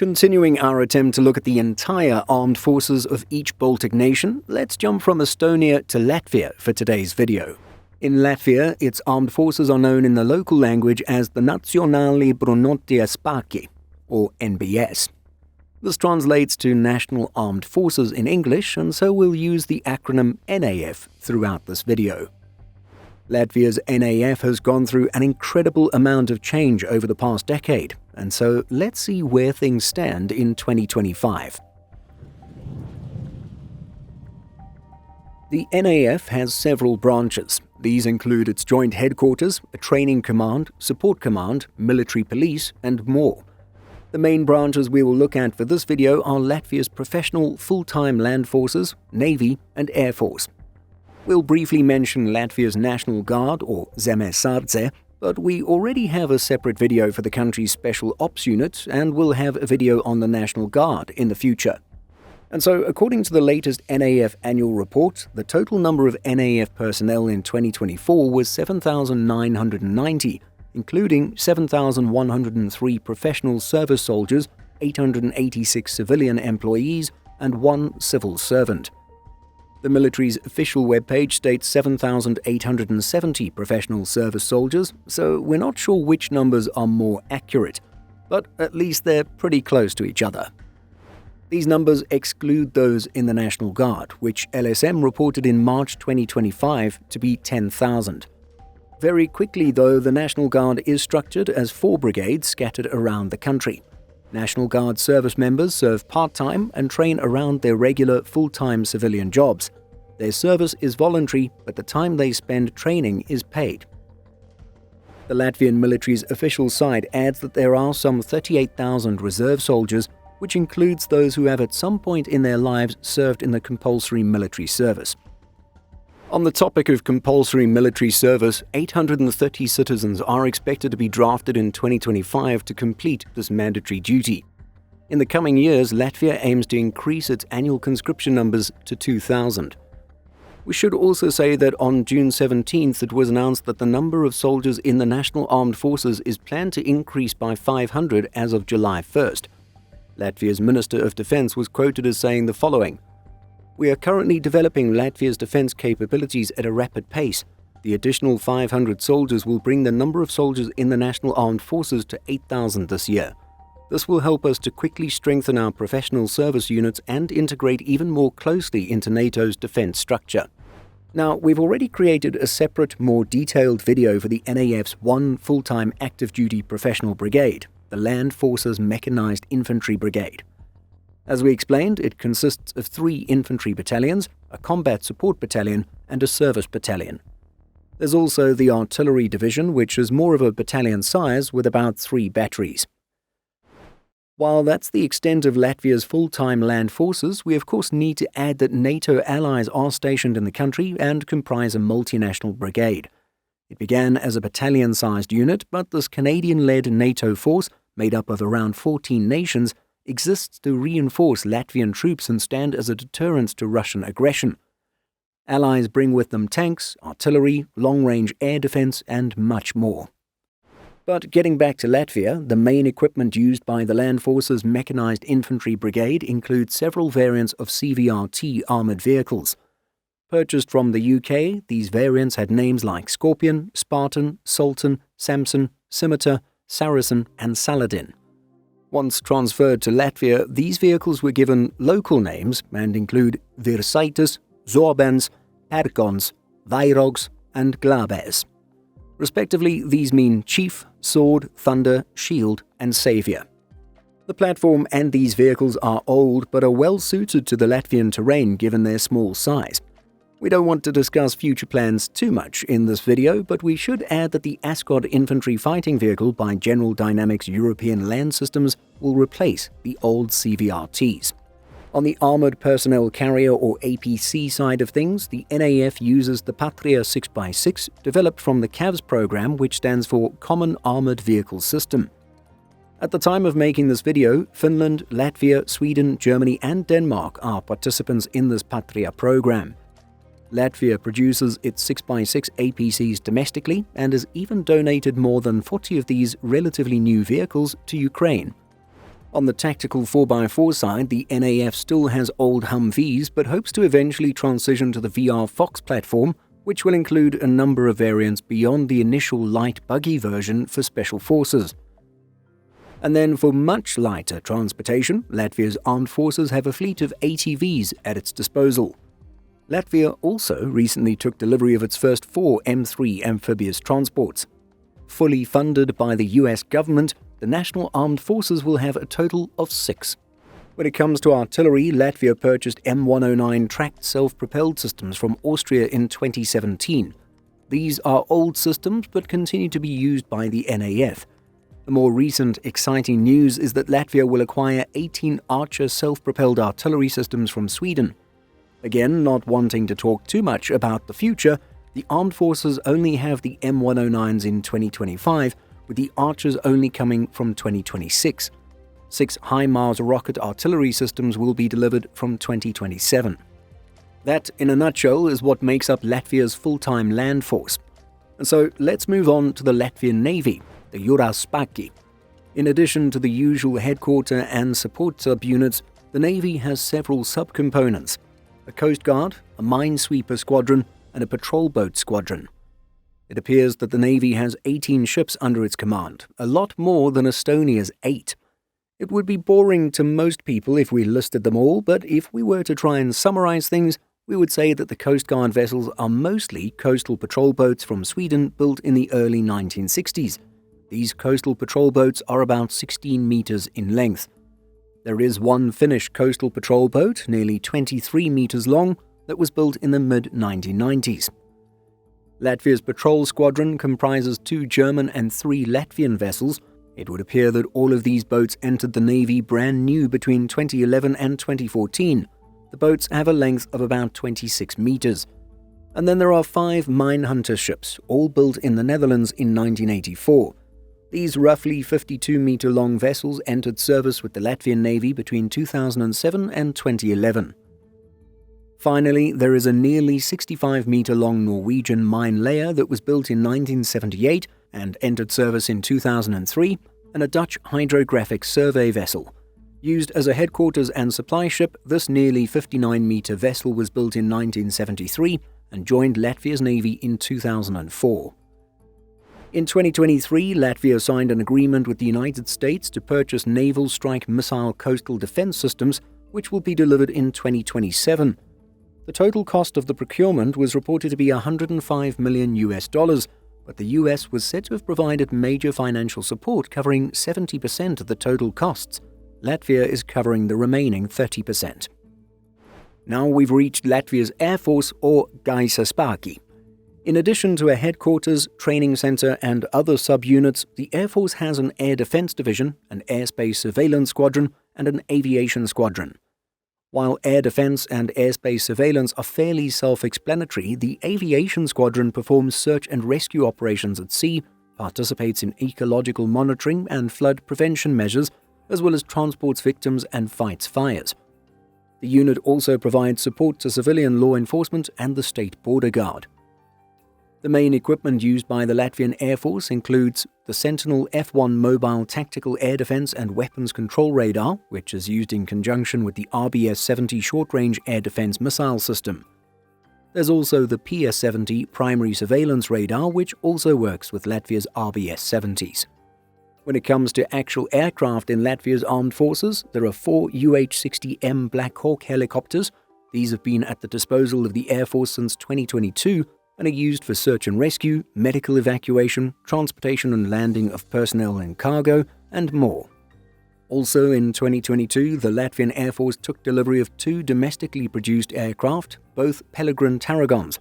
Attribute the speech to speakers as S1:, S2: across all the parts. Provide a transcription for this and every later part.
S1: Continuing our attempt to look at the entire armed forces of each Baltic nation, let's jump from Estonia to Latvia for today's video. In Latvia, its armed forces are known in the local language as the Nacionāli Bruņotie Spēki, or NBS. This translates to National Armed Forces in English, and so we'll use the acronym NAF throughout this video. Latvia's NAF has gone through an incredible amount of change over the past decade, and so let's see where things stand in 2025. The NAF has several branches. These include its joint headquarters, a training command, support command, military police, and more. The main branches we will look at for this video are Latvia's professional full-time land forces, Navy, and Air Force. We'll briefly mention Latvia's National Guard, or Zemesardze, but we already have a separate video for the country's Special Ops Unit, and we'll have a video on the National Guard in the future. And so, according to the latest NAF annual report, the total number of NAF personnel in 2024 was 7,990, including 7,103 professional service soldiers, 886 civilian employees, and 1 civil servant. The military's official webpage states 7,870 professional service soldiers, so we're not sure which numbers are more accurate, but at least they're pretty close to each other. These numbers exclude those in the National Guard, which LSM reported in March 2025 to be 10,000. Very quickly, though, the National Guard is structured as 4 brigades scattered around the country. National Guard service members serve part-time and train around their regular full-time civilian jobs. Their service is voluntary, but the time they spend training is paid. The Latvian military's official site adds that there are some 38,000 reserve soldiers, which includes those who have at some point in their lives served in the compulsory military service. On the topic of compulsory military service, 830 citizens are expected to be drafted in 2025 to complete this mandatory duty. In the coming years, Latvia aims to increase its annual conscription numbers to 2,000. We should also say that on June 17th it was announced that the number of soldiers in the National Armed Forces is planned to increase by 500 as of July 1st. Latvia's Minister of Defense was quoted as saying the following: "We are currently developing Latvia's defense capabilities at a rapid pace. The additional 500 soldiers will bring the number of soldiers in the National Armed Forces to 8,000 this year. This will help us to quickly strengthen our professional service units and integrate even more closely into NATO's defense structure." Now, we've already created a separate, more detailed video for the NAF's one full-time active duty professional brigade, the Land Forces Mechanized Infantry Brigade. As we explained, it consists of 3 infantry battalions, a combat support battalion, and a service battalion. There's also the artillery division, which is more of a battalion size with about 3 batteries. While that's the extent of Latvia's full-time land forces, we of course need to add that NATO allies are stationed in the country and comprise a multinational brigade. It began as a battalion-sized unit, but this Canadian-led NATO force, made up of around 14 nations, exists to reinforce Latvian troops and stand as a deterrent to Russian aggression. Allies bring with them tanks, artillery, long-range air defense, and much more. But getting back to Latvia, the main equipment used by the Land Forces Mechanized Infantry Brigade includes several variants of CVRT armored vehicles. Purchased from the UK, these variants had names like Scorpion, Spartan, Sultan, Samson, Scimitar, Saracen, and Saladin. Once transferred to Latvia, these vehicles were given local names and include Virsaitis, Zorbens, Pergons, Vairogs, and Glābējs. Respectively, these mean Chief, Sword, Thunder, Shield, and Savior. The platform and these vehicles are old but are well suited to the Latvian terrain given their small size. We don't want to discuss future plans too much in this video, but we should add that the Ascot infantry fighting vehicle by General Dynamics European Land Systems will replace the old CVRTs. On the Armored Personnel Carrier or APC side of things, the NAF uses the Patria 6x6 developed from the CAVS program, which stands for Common Armored Vehicle System. At the time of making this video, Finland, Latvia, Sweden, Germany and Denmark are participants in this Patria program. Latvia produces its 6x6 APCs domestically and has even donated more than 40 of these relatively new vehicles to Ukraine. On the tactical 4x4 side, the NAF still has old Humvees but hopes to eventually transition to the VR Fox platform, which will include a number of variants beyond the initial light buggy version for special forces. And then for much lighter transportation, Latvia's armed forces have a fleet of ATVs at its disposal. Latvia also recently took delivery of its first 4 M3 amphibious transports. Fully funded by the US government, the National Armed Forces will have a total of 6. When it comes to artillery, Latvia purchased M109 tracked self-propelled systems from Austria in 2017. These are old systems but continue to be used by the NAF. The more recent exciting news is that Latvia will acquire 18 Archer self-propelled artillery systems from Sweden. Again, not wanting to talk too much about the future, the armed forces only have the M109s in 2025, with the Archers only coming from 2026. 6 HIMARS rocket artillery systems will be delivered from 2027. That, in a nutshell, is what makes up Latvia's full-time land force. And so let's move on to the Latvian Navy, the Jūras spēki. In addition to the usual headquarter and support subunits, the Navy has several subcomponents: a Coast Guard, a minesweeper squadron, and a patrol boat squadron. It appears that the Navy has 18 ships under its command, a lot more than Estonia's 8. It would be boring to most people if we listed them all, but if we were to try and summarize things, we would say that the Coast Guard vessels are mostly coastal patrol boats from Sweden built in the early 1960s. These coastal patrol boats are about 16 meters in length. There is one Finnish coastal patrol boat, nearly 23 meters long, that was built in the mid-1990s. Latvia's patrol squadron comprises 2 German and 3 Latvian vessels. It would appear that all of these boats entered the Navy brand new between 2011 and 2014. The boats have a length of about 26 meters. And then there are 5 minehunter ships, all built in the Netherlands in 1984. These roughly 52-meter-long vessels entered service with the Latvian Navy between 2007 and 2011. Finally, there is a nearly 65-meter-long Norwegian mine layer that was built in 1978 and entered service in 2003, and a Dutch hydrographic survey vessel. Used as a headquarters and supply ship, this nearly 59-meter vessel was built in 1973 and joined Latvia's Navy in 2004. In 2023, Latvia signed an agreement with the United States to purchase naval strike missile coastal defense systems, which will be delivered in 2027. The total cost of the procurement was reported to be $105 million, but the US was said to have provided major financial support covering 70% of the total costs. Latvia is covering the remaining 30%. Now we've reached Latvia's Air Force, or Gaisa spēki. In addition to a headquarters, training center, and other subunits, the Air Force has an Air Defense Division, an Airspace Surveillance Squadron, and an Aviation Squadron. While air defense and airspace surveillance are fairly self-explanatory, the Aviation Squadron performs search and rescue operations at sea, participates in ecological monitoring and flood prevention measures, as well as transports victims and fights fires. The unit also provides support to civilian law enforcement and the State Border Guard. The main equipment used by the Latvian Air Force includes the Sentinel F-1 mobile tactical air defense and weapons control radar, which is used in conjunction with the RBS-70 short-range air defense missile system. There's also the PS-70 primary surveillance radar, which also works with Latvia's RBS-70s. When it comes to actual aircraft in Latvia's armed forces, there are 4 UH-60M Black Hawk helicopters. These have been at the disposal of the Air Force since 2022, and are used for search and rescue, medical evacuation, transportation and landing of personnel and cargo, and more. Also in 2022, the Latvian Air Force took delivery of 2 domestically produced aircraft, both Peregrine Tarragons.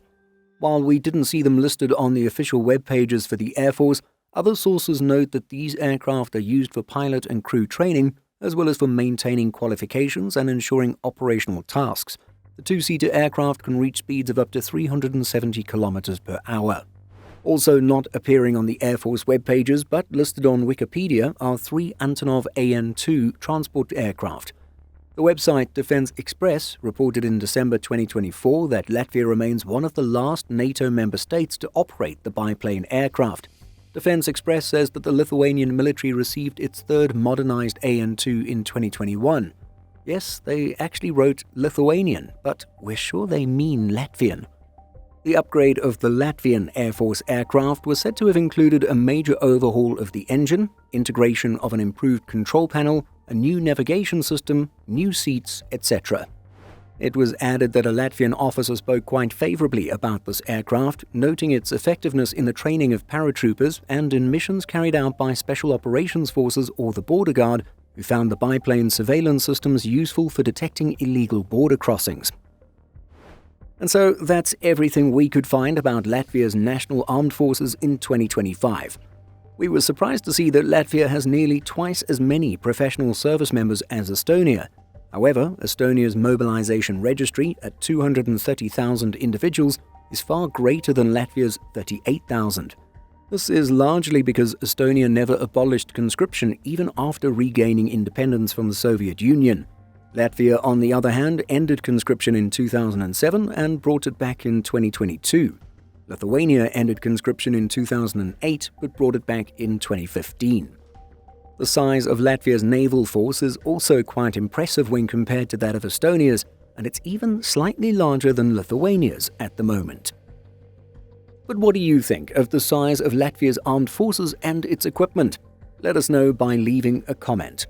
S1: While we didn't see them listed on the official web pages for the Air Force, other sources note that these aircraft are used for pilot and crew training, as well as for maintaining qualifications and ensuring operational tasks. The 2-seater aircraft can reach speeds of up to 370 kilometers per hour. Also not appearing on the Air Force web pages but listed on Wikipedia are 3 Antonov AN-2 transport aircraft. The website Defense Express reported in December 2024 that Latvia remains one of the last NATO member states to operate the biplane aircraft. Defense Express says that the Lithuanian military received its third modernized AN-2 in 2021. Yes, they actually wrote Lithuanian, but we're sure they mean Latvian. The upgrade of the Latvian Air Force aircraft was said to have included a major overhaul of the engine, integration of an improved control panel, a new navigation system, new seats, etc. It was added that a Latvian officer spoke quite favorably about this aircraft, noting its effectiveness in the training of paratroopers and in missions carried out by Special Operations Forces or the Border Guard, who found the biplane surveillance systems useful for detecting illegal border crossings. And so that's everything we could find about Latvia's National Armed Forces in 2025. We were surprised to see that Latvia has nearly twice as many professional service members as Estonia. However, Estonia's mobilization registry at 230,000 individuals is far greater than Latvia's 38,000. This is largely because Estonia never abolished conscription even after regaining independence from the Soviet Union. Latvia, on the other hand, ended conscription in 2007 and brought it back in 2022. Lithuania ended conscription in 2008 but brought it back in 2015. The size of Latvia's naval force is also quite impressive when compared to that of Estonia's, and it's even slightly larger than Lithuania's at the moment. But what do you think of the size of Latvia's armed forces and its equipment? Let us know by leaving a comment.